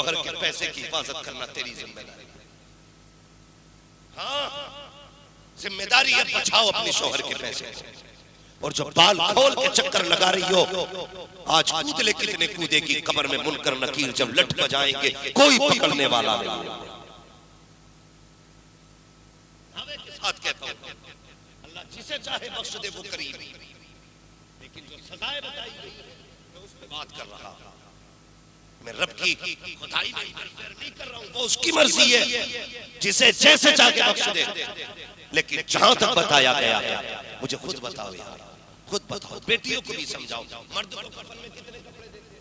शौहर के पैसे की हिफाजत करना तेरी जिम्मेदारी। हाँ, जिम्मेदारी है, बचाओ अपने शौहर के पैसे। और जो बाल खोल के चक्कर लगा रही हो, आज कूद ले कितने कूदेगी कब्र में, मुनकर नकीर जब लट बजाएंगे कोई पकड़ने वाला नहीं। साथ कहता हूं, अल्लाह जिसे चाहे बख्श दे वो करीम, लेकिन जो सजाएं बताई गई है मैं उस पे बात कर रहा हूं। मैं रब की खुदाई में इंटरफेयर नहीं कर रहा हूं, वो उसकी मर्जी है, जिसे जैसे चाहे बख्श दे। लेकिन जहां तक बताया गया है, मुझे खुद बताओ यार, खुद बताओ, बेटियों को भी समझाओ, मर्द को कफन में कितने कपड़े देते हैं?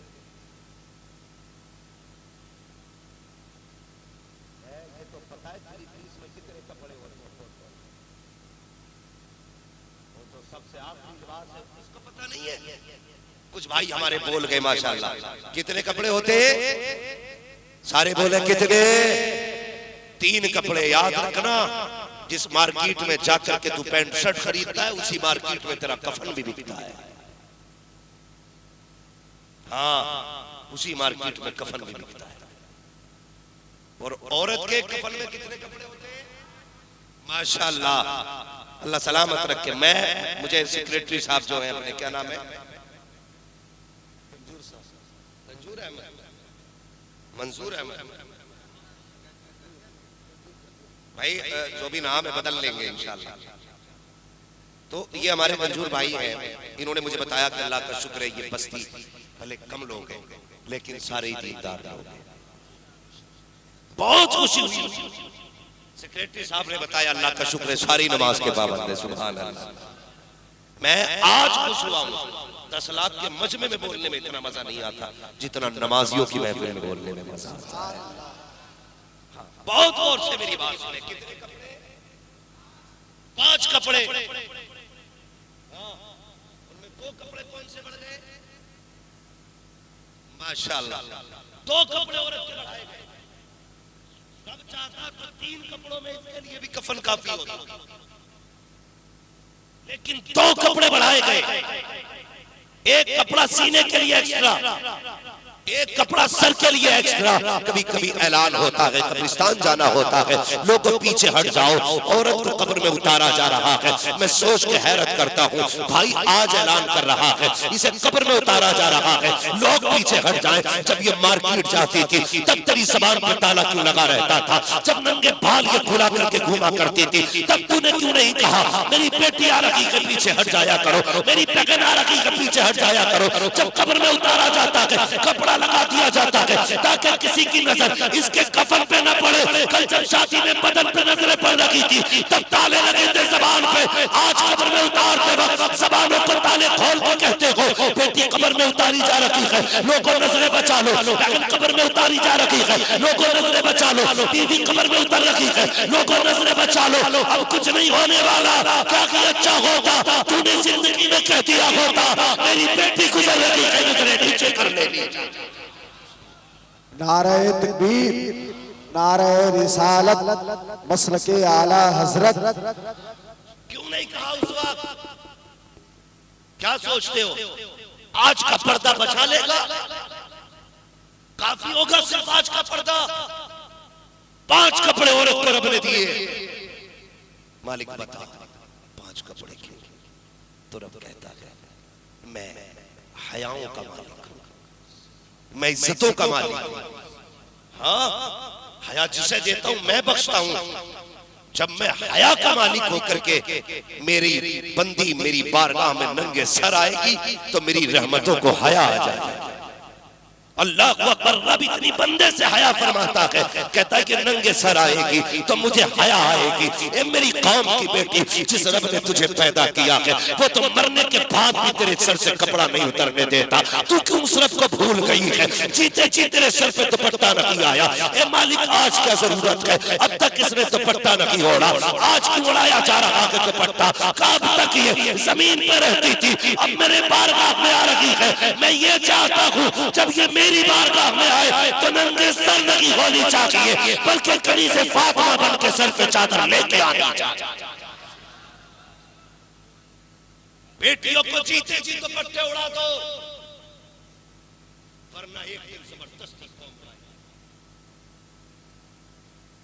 ये तो पता है तेरी फीस में कितने कपड़े होते हैं, वो तो सबसे आखिरी लिबास है, उसको पता नहीं है। कुछ भाई हमारे बोल गए माशाल्लाह, कितने कपड़े होते हैं? सारे बोले कितने? 3 कपड़े। याद रखना, जिस मार्केट में जाकर के तू पैंट शर्ट खरीदता है, उसी मार्केट में तेरा कफन भी बिकता है। हाँ, उसी मार्केट में कफन भी बिकता है। और औरत के कफन में कितने कपड़े होते हैं? माशाल्लाह, अल्लाह सलामत रखे। मुझे सेक्रेटरी साहब जो है अपने, क्या नाम है, मंजूर अहमद भाई, जो भी नाम है बदल लेंगे इंशाल्लाह। तो ये हमारे मंजूर भाई हैं, इन्होंने मुझे बताया कि अल्लाह का शुक्र है ये बस्ती भले कम लोग हैं लेकिन सारे ही दीनदार लोग हैं। बहुत खुशी हुई। सेक्रेटरी साहब ने बताया अल्लाह का शुक्र है सारी नमाज के पाबंद है। सुभान अल्लाह। मैं आज खुश हुआ हूं। 10 लाख के मजमे में बोलने में इतना मजा नहीं आता जितना नमाजियों की महफिल में बोलने में मजा आता है। बहुत गौर से मेरी बात सुने। कितने कपड़े? 5 कपड़े। उनमें 2 कपड़े कौन से बढ़ गए? माशाल्लाह, 2 कपड़े औरत के बढ़ाए गए। सब चाहता तो 3 कपड़ों में इसके लिए भी कफन काफी होता, लेकिन 2 कपड़े बढ़ाए गए। एक कपड़ा सीने के लिए एक्स्ट्रा, एक कपड़ा सर के लिए एक्स्ट्रा। कभी कभी ऐलान होता है, कब्रिस्तान जाना होता है, लोगों पीछे हट जाओ, औरत को कब्र में उतारा जा रहा है। मैं सोच के हैरत करता हूँ, भाई आज ऐलान कर रहा है इसे कब्र में उतारा जा रहा है, लोग पीछे हट जाएं। जब ये मार्केट जाती थी तब तेरी ज़बान पर ताला क्यों लगा रहता था? जब नंगे बाल ये खुला करके घूमा करती थी तब तूने क्यों नहीं कहा मेरी बेटी आरकी के पीछे हट जाया करो, मेरी बहन आरकी के पीछे हट जाया करो? जब कब्र में उतारा जाता है कपड़ा लगा दिया जाता है ताकि किसी की नजर इसके कफन पे न पड़े। कल जब शादी में बदन पे नजरें पड़ रही थी तब ताले लगे थे जबान पे। आज कब्र में उतारते वक्त जबानों को ताले खोल के कहते हो बेटी कब्र में उतारी जा रही है, लोगों नजरें बचा लो। लेकिन कब्र में उतारी जा रही है, लोगों नजरें बचा लो। बीवी कब्र में उतर रही है, लोगों नजरें बचा लो। अब कुछ नहीं होने वाला, क्या कि अच्छा होता तूने जिंदगी में कह दिया होता मेरी बेटी गुजर रही है, नजरें नीचे कर लेनी। नारे तकबीर, नारे रिसालत, मसलके आला हजरत। क्यों नहीं कहा उस वक्त? क्या सोचते हो आज का पर्दा बचा लेगा? काफी होगा सिर्फ आज का पर्दा। 5 कपड़े औरत को रब ने दिए। मालिक बता 5 कपड़े क्यों? तो रब कहता है मैं हयाओं का मालिक, मैं इज्जतों का मालिक। हाँ, हया जिसे देता हूं मैं बख्शता हूं। जब मैं हया का मालिक होकर के मेरी बंदी मेरी बारगाह में नंगे सर आएगी तो मेरी रहमतों को हया आ जाएगी। अल्लाह अकबर। रब इतनी बंदे से हया फरमाता है, कहता है कि नंगे सर आएगी तो मुझे हया आएगी। ए मेरी कौम की बेटी, जिस रब ने तुझे पैदा किया है वो तो मरने के बाद भी तेरे सर से कपड़ा नहीं उतरने देता। तू क्यों उस रब को भूल गई है? जीते जी तेरे सर पे दुपट्टा नहीं आया। ए मालिक आज क्या जरूरत है? अब तक इसने दुपट्टा नहीं ओढ़ा, आज क्यों उड़ाया जा रहा है दुपट्टा? कब तक ये जमीन पे रहती थी, अब मेरे बारगाह में आ रही है। मैं ये चाहता हूँ जब ये मेरी बारगाह में आए तो नंगे सर नहीं होनी चाहिए, बल्कि कनी से फातिमा बन के सर पे चादर लेके आनी चाहिए। बेटियों को जीते जी दुपट्टे उड़ा दो, वरना एक दिन जबरदस्ती कौम आए।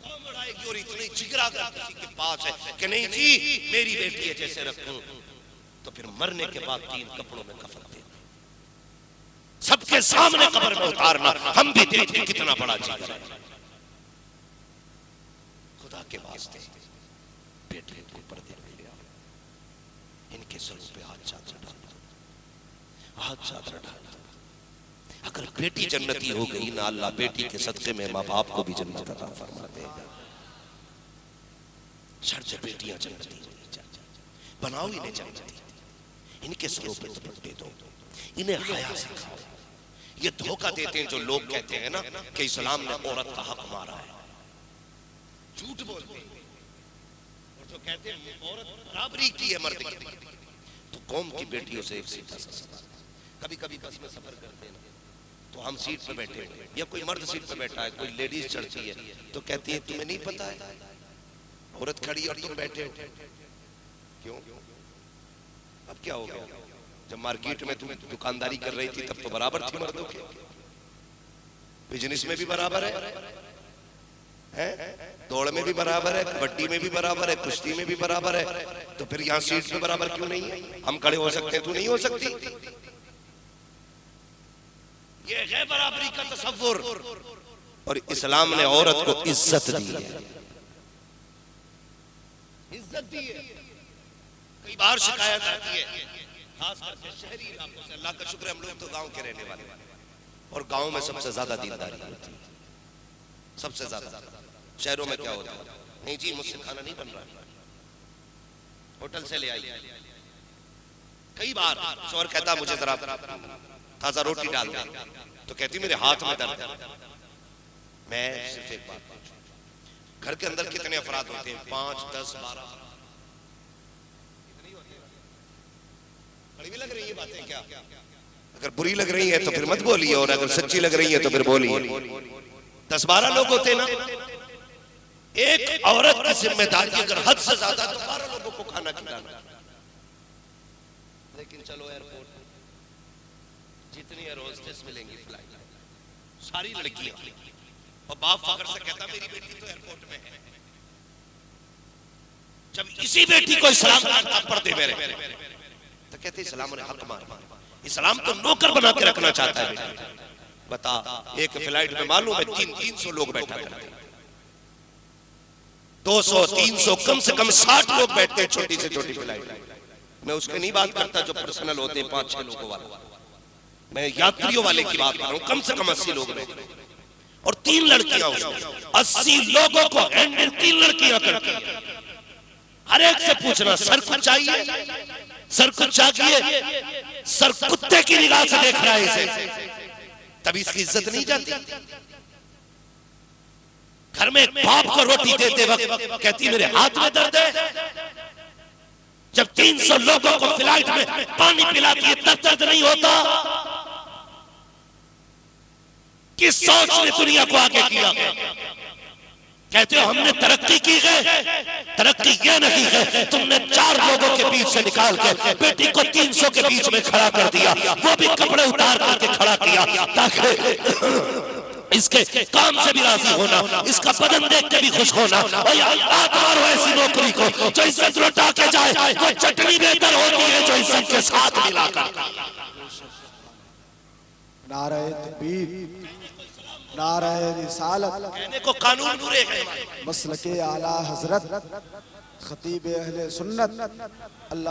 कौन आएगी और इतनी जिगरा अगर किसी के पास है कि नहीं जी मेरी बेटी है जैसे रखूं, तो फिर मरने के बाद 3 कपड़ों में कफन दे, सबके सामने कब्र में उतारना। हम भी देखते कितना बड़ा जिगर है। खुदा के वास्ते बेटे को पर्दे में ले आओ, इनके सरों पे हाथ चादर डाल दो, हाथ चादर डाल दो। अगर बेटी जन्नती हो गई ना, अल्लाह बेटी के सदके में माँ बाप को भी जन्नत अता फरमा देगा। शर्त बेटियां जन्नती बनाओ, इन्हें जन्नती, इनके सरों पे दुपट्टे दो, इन्हें हया सिखाओ। ये धोखा देते हैं जो लोग कहते हैं ना कि इस्लाम ने औरत का हक मारा है, झूठ बोलते हैं। और जो कहते हैं औरत बराबरी की है मर्द की, तो कौम की बेटियों से एक सीधा सा सवाल। कभी कभी बस में सफर करते हैं तो हम सीट पे बैठे हैं या कोई मर्द सीट पे बैठा है, कोई लेडीज चढ़ती है तो कहती है तुम्हें नहीं पता है औरत खड़ी और तुम बैठे हो, क्यों? अब क्या हो गया? जब मार्केट में तुम दुकानदारी कर रही थी तब तो बराबर थी मर्दों के, बिजनेस में भी बराबर है, दौड़ में भी बराबर है, कबड्डी में भी बराबर है, कुश्ती में भी बराबर है, तो फिर यहाँ सीट पे बराबर क्यों नहीं है? हम खड़े हो सकते हैं, तू नहीं हो सकती। ये है बराबरी का तसव्वुर। और इस्लाम ने औरत को इज्जत दी है, इज्जत दी है। कई बार शिकायत आती है खास करके शहरी इलाकों से, अल्लाह का शुक्र हम लोग तो गांव के रहने वाले, और गांव में सबसे ज्यादा दीनदारी होती है, सबसे ज्यादा। शहरों में क्या होता है, नहीं जी मुझसे खाना नहीं बन रहा, होटल से ले आई। कई बार शौहर कहता मुझे जरा ताजा रोटी डाल दे, तो कहती मेरे हाथ में दर्द है। मैं सिर्फ एक बात पूछूं, घर के अंदर कितने अफराद होते हैं? 5, 10, 12? बड़ी भी लग रही है बातें क्या? अगर बुरी लग रही है तो फिर मत बोलिए, और अगर सच्ची लग रही है तो फिर बोलिए। 10-12 लोग होते ना। एक औरत की जिम्मेदारी अगर हद से ज्यादा तो 12 लोगों को खाना खिलाना। लेकिन चलो एयरपोर्ट जितनी एयर होस्टेस मिलेंगी फ्लाइट सारी लड़कियां, और बाप फखर से कहता मेरी बेटी तो एयरपोर्ट में है। जब इसी बेटी को इस्लाम का पर्दे में रहे तो कहते इस्लाम ने हक मारा। इस्लाम तो नौकर बना के रखना चाहता है बेटी। बता, एक फ्लाइट में मालूम है 300 लोग बैठा करते, 200, 300, कम से कम 60 लोग बैठते हैं छोटी से छोटी फ्लाइट। मैं उसके नहीं बात करता जो पर्सनल होते हैं 5-6 लोगों वाला, मैं यात्रियों वाले की बात कर रहा हूं। कम से कम 80 लोग बैठे और 3 लड़कियां उसमें, 80 लोगों को हैंडल 3 लड़कियां करती हैं। हर एक से पूछना सर कुछ चाहिए, सर कुछ चाहिए, सर कुत्ते की निगाह से देख रहा है इसे, तभी इसकी इज्जत नहीं जाती। घर में बाप को रोटी देते वक्त कहती मेरे हाथ में दर्द है, जब 300 लोगों को फ्लाइट में पानी पिलाती है तब दर्द नहीं होता। किस सोच ने दुनिया को आगे किया? कहते हो हमने तरक्की की है, तरक्की ये नहीं है तुमने 4 लोगों के बीच से निकाल के बेटी को 300 के बीच में खड़ा कर दिया, वो भी कपड़े उतार करके खड़ा किया ताकि इसके काम से भी राजी होना, इसका बदन देख के भी खुश होना। और मारो ऐसी नौकरी को जो इज्जत लौटा के जाए, वो चटनी बेहतर होती है जो इज्जत के साथ मिलाकर। नारे तकबीर, नारे रिसालत, कहने को कानून पूरे हैं, मसलके आला हजरत, खतीब अहले सुन्नत। अल्लाह